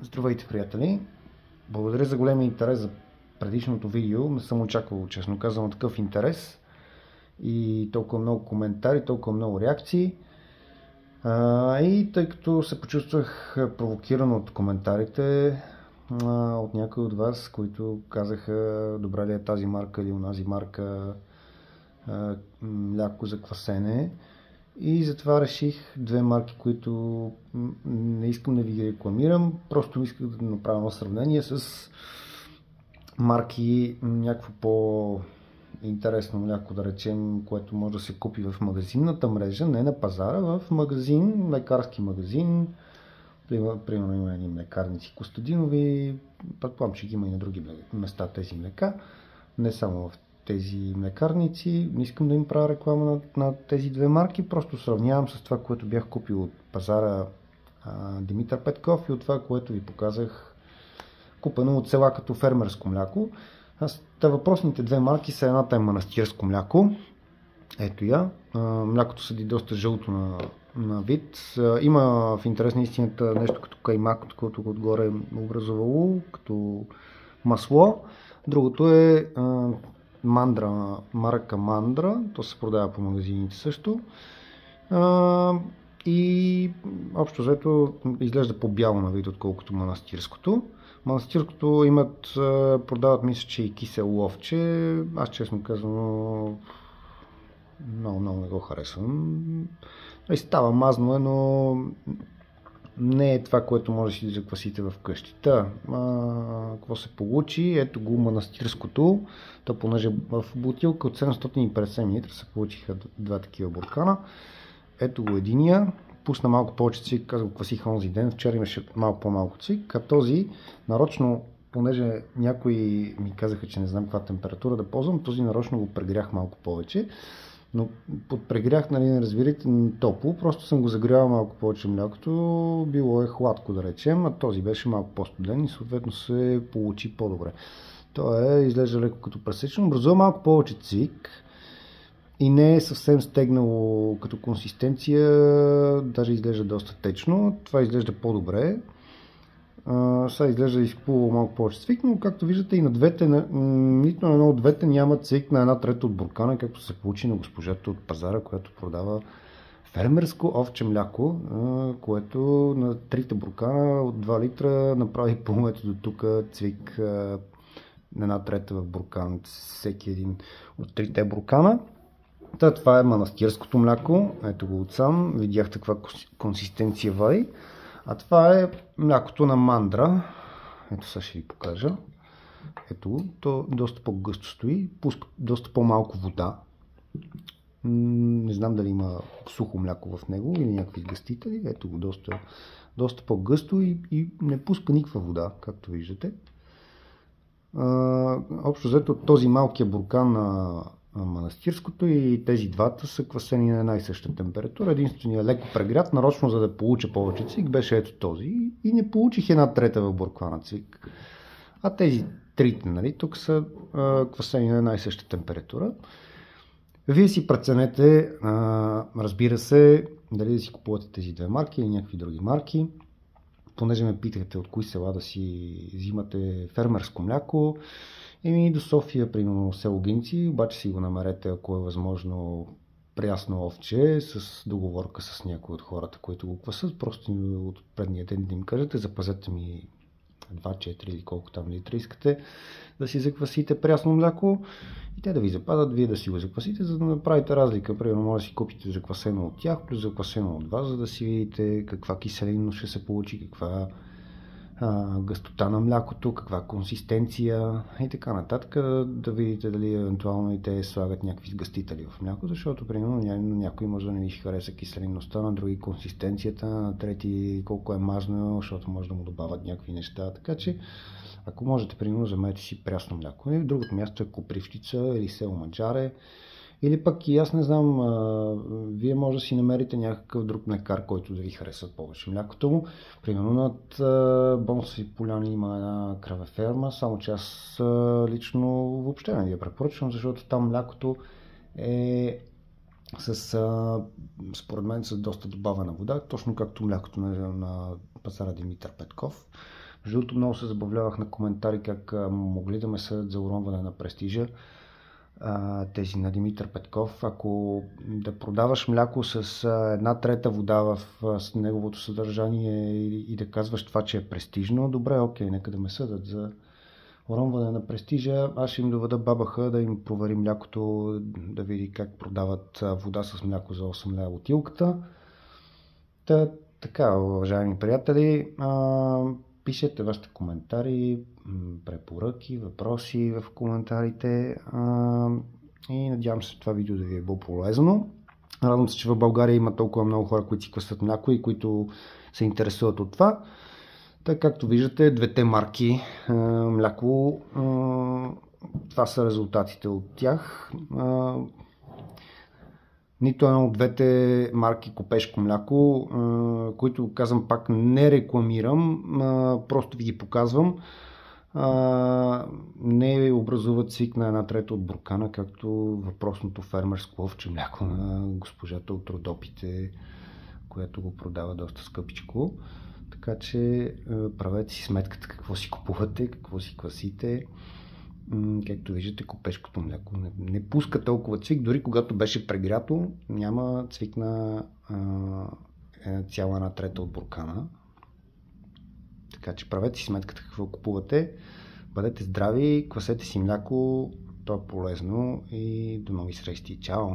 Здравейте, приятели! Благодаря за големия интерес за предишното видео. Не съм очаквал, честно казвам, такъв интерес и толкова много коментари, толкова много реакции. И тъй като се почувствах провокиран от коментарите от някои от вас, които казаха добра ли е тази марка или онази марка, мляко за квасене. И затова реших две марки, които не искам да ви ги рекламирам, просто исках да направя едно сравнение с марки, някакво по-интересно мляко, да речем, което може да се купи в магазинната мрежа, не на пазара, в магазин, лекарски магазин. Примерно има едни млекарници Костадинови, предполагам, че ги има и на други места тези млека, не само в тези млекарници. Не искам да им правя реклама на тези две марки, просто сравнявам с това, което бях купил от пазара Димитър Петков и от това, което ви показах купено от села като фермерско мляко. Въпросните две марки са, едната е манастирско мляко. Ето я. Млякото седи доста жълто на вид. Има в интерес на истината нещо като каймак, което отгоре е образувало, като масло. Другото е Мандра, марка Мандра, то се продава по магазините също. И общо взето изглежда по-бяло на вид, отколкото манастирското. Манастирското продават, мисля, че и кисело ловче. Аз честно казвам, много не го харесвам. Става мазно, но не е това, което може да си заквасите в къщите. Какво се получи? Ето го манастирското. То понеже в бутилка от 750 мл се получиха два такива буркана. Ето го единия. Пусна малко повече цвик, аз го квасих онзи ден. Вчера имаше малко по-малко цвик. А този нарочно, понеже някои ми казаха, че не знам каква температура да ползвам, този нарочно го прегрях малко повече. Но под прегрях, не разбирайте, топло, просто съм го загрявал малко повече млякото, било е хладко да речем, а този беше малко по-студен и съответно се получи по-добре. То изглежда леко като пресечено, образува малко повече цвик и не е съвсем стегнало като консистенция, даже изглежда доста течно, това изглежда по-добре. Сега изглежда изкупува малко повече цвик, но както виждате и на двете, нито на едно от двете няма цвик на 1/3 от буркана, както се получи на госпожата от пазара, която продава фермерско овче мляко, което на трите буркана от 2 литра направи половето до тук цвик на 1/3 в буркан, всеки един от трите буркана. Това е манастирското мляко, ето го отсам, видяхте каква консистенция вади. А това е млякото на Мандра. Ето сега ще ви покажа. Ето го. То доста по-гъсто стои. Пуска доста по-малко вода. Не знам дали има сухо мляко в него или някакви гъстители. Ето го. Доста по-гъсто и не пуска никаква вода, както виждате. Общо взето този малкия буркан на манастирското и тези двата са квасени на една и съща температура. Единственият леко прегрят, нарочно за да получа повече цвик, беше ето този и не получих 1/3 в буркана цвик. А тези трите, тук са квасени на една и съща температура. Вие си преценете, разбира се, дали да си купувате тези две марки или някакви други марки. Понеже ме питахте от кои села да си взимате фермерско мляко, до София, примерно село Гинци, обаче си го намерете, ако е възможно, прясно овче, с договорка с някои от хората, които го квасат. Просто от предния ден да им кажете, запазете ми 2-4 или колко там литра искате да си заквасите прясно мляко и те да ви западат, вие да си го заквасите, за да направите разлика. Примерно може да си купите заквасено от тях, плюс заквасено от вас, за да си видите каква киселинност ще се получи, каква гъстота на млякото, каква консистенция и така нататък, да видите дали евентуално и те слагат някакви сгъстители в млякото, защото примерно някой може да не ви хареса киселинността, на други консистенцията, на трети колко е мазно, защото може да му добавят някакви неща, така че ако можете, примерно, вземете си прясно мляко. И в другото място е Копривщица или село Маджаре. Или пък и аз не знам, вие може да си намерите някакъв друг млекар, който да ви харесва повече млякото му. Примерно над Бонсови поляни има една кравеферма, само че аз лично въобще не ви я препоръчвам, защото там млякото е според мен с доста добавена вода, точно както млякото на пазара Димитър Петков. Между другото, много се забавлявах на коментари как могли да ме съдят за уронване на престижа. Тези на Димитър Петков. Ако да продаваш мляко с 1/3 вода в неговото съдържание и да казваш това, че е престижно, добре, окей, нека да ме съдят за уронване на престижа. Аз ще им доведа бабаха да им провери млякото, да види как продават вода с мляко за 8 лева бутилката. Така, уважаеми приятели, пишете вашите коментари, препоръки, въпроси в коментарите и надявам се това видео да ви е било полезно. Радвам се, че в България има толкова много хора, които си късат мляко и които се интересуват от това. Така, както виждате, двете марки мляко, това са резултатите от тях. Нито едно от двете марки Копешко мляко, които, казвам пак, не рекламирам, просто ви ги показвам, не образуват цвик на 1/3 от буркана, както въпросното фермерско овче мляко на госпожата от Родопите, която го продава доста скъпичко. Така че правете си сметката какво си купувате, какво си квасите. Както виждате, копешкото мляко не пуска толкова цвик, дори когато беше прегрято, няма цвик на цяла 1/3 от буркана. Така че правете си сметката какво купувате, бъдете здрави, квасете си мляко, то е полезно и до нови срещи. Чао!